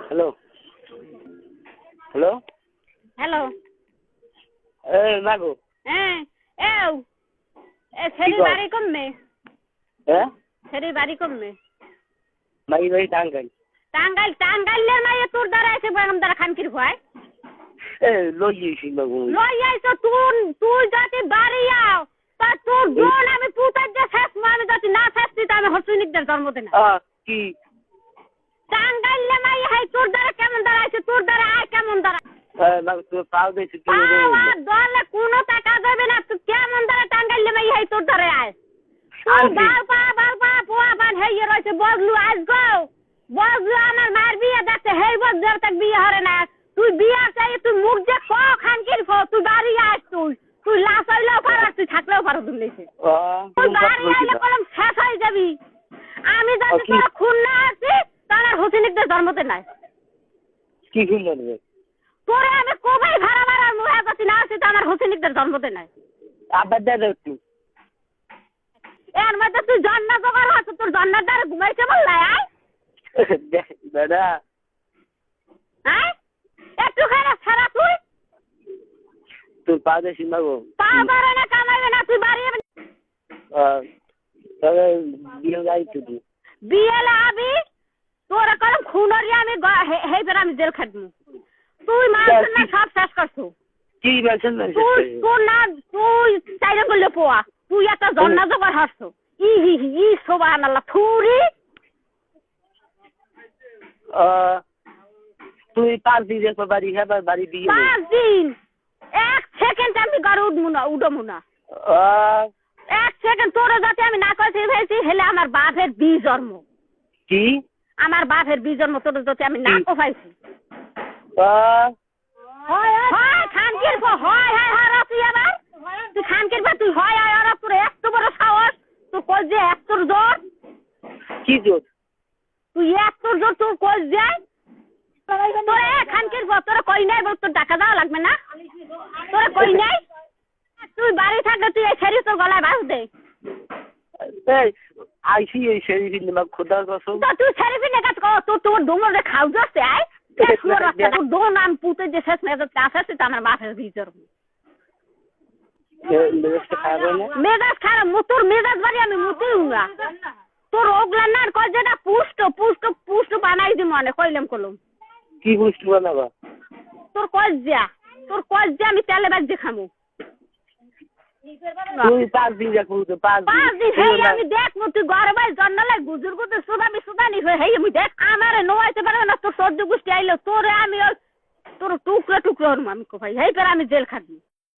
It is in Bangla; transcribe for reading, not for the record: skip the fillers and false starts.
হ্যালো হ্যালো হ্যালো মাগো এও সেরি বাড়ি কমবে হ্যাঁ সেরি বাড়ি কমবে মাই বাড়ি টাঙ্গাইলের মাইয়ে তোর দ্বারা এসে বাগাম দ্বারা খানকির ভয় লইয়েছি মাগো লই আইছো তুই যদি বাড়ি আও তা তোর বোন আমি পুতার যে শেষ আমি যদি না শেষছি তা আমি হসুনিকদের জন্ম দেনা কি টাঙ্গাইলে মাই হাই তোর দ্বারা কেমন দাঁড়াইছে তোর দ্বারা আয় কেমন দাঁড়া মাগো তুই পাও দিয়েছি দলে কোনো টাকা দেবে না তুই কেমন দ্বারা টাঙ্গাইলে মাই হাই তোর দ্বারা আয় বালপা পোয়া বান হেয়ে রয়েছে বদলু আজ গো বদলু আমার মার বিয়ে দেখতে হেই বদলু তাক বিয়ে হরে না তুই বিয়ে চাই তুই মুখ যে খানকির তুই বাড়ি আস তুই লাশ হইলেও পারাস তুই থাকলেও পারো দুলেছে তুই বাড়ি আইলে কলম শেষ হয়ে যাবি আমি যদি তোর খুন না আছি তাহলে হোসেনিকদের জন্মতে নাই কি খুন লাগবে তোরে আমি কবেই ভাড়া ভাড়ার মুহে যদি না আছি তো আমার হোসেনিকদের জন্মতে নাই আবার দে একটু এর মধ্যে তুই জন্না জোগাড় হচ্ছে তোর জন্নার দ্বারা ঘুমাইছে বললাই দাদা একটু খারাপ ছাড়া তুই পা দিয়েছি মাগো পা বাড়ে না কামাইবে না তুই বাড়ি তবে বিয়ে যাইছি তুই বিয়েলে আবি তোর কলম খুনরি আমি হেই ফের আমি জেল খাটবো তুই মারছ না সব শেষ করছো কি বলছেন না তোর না তুই চাইলে করলে পোয়া তুই একটা জন্না জোগাড় হচ্ছ ই সোবাহানাল্লাহ থুরি তুই 5 দিন একবার বাড়ি হ্যাঁ বাড়ি দিয়ে 5 দিন 1 সেকেন্ড আমি ঘরে উঠবো না 1 সেকেন্ড তোর যাতে আমি না করছি ভেবেছি হেলে আমার বাপের জন্ম কি আমার বাপের জন্ম তোর যাতে আমি না কোফাইছি হয় খানকির হয় তুই আবার তুই খানকির তুই হয় আর তোর এত বড় সাহস তোর কই যে এত জোর কি জোর তুই এত জোর তোর কই যায় তোর খানকির তোর কই নাই বল তোর টাকা দেওয়া লাগবে না তোর কই নাই তুই বাড়ি থাকলে তুই এই ছেড়ি তোর গলায় বাঁধ দে আইসি এই ছেড়ি ফিরলে মা খোদার কসম তুই ছেড়ি ফিরলে কাজ কর তোর ডুমরে খাও যাচ্ছে আয় তোর দোন নাম পুতে যে শেষ মেজাজ কাছে আছে আমার বাপের ভিতর মেজাজ খারাপ তোর মেজাজ বাড়ি আমি মুতেই না তোর ওগলা না কয় যেটা পুষ্ট বানাই দি মনে কইলাম কলম কি পুষ্ট বানাবা তোর কজ্জা আমি তেলে বাজ খামু তুই 5 দিন যা করতে 5 দিন হেই আমি দেখমু তুই ঘরে বাই জন্নালে গুজুর গুজুর সুদানি হেই আমি দেখ আমারে নোয়াইতে পারবে না তোর সহ্য গুষ্টি আইলো তোরে আমি তোর টুকরা হরম আমি কো ভাই হেই করে আমি জেল খাটবো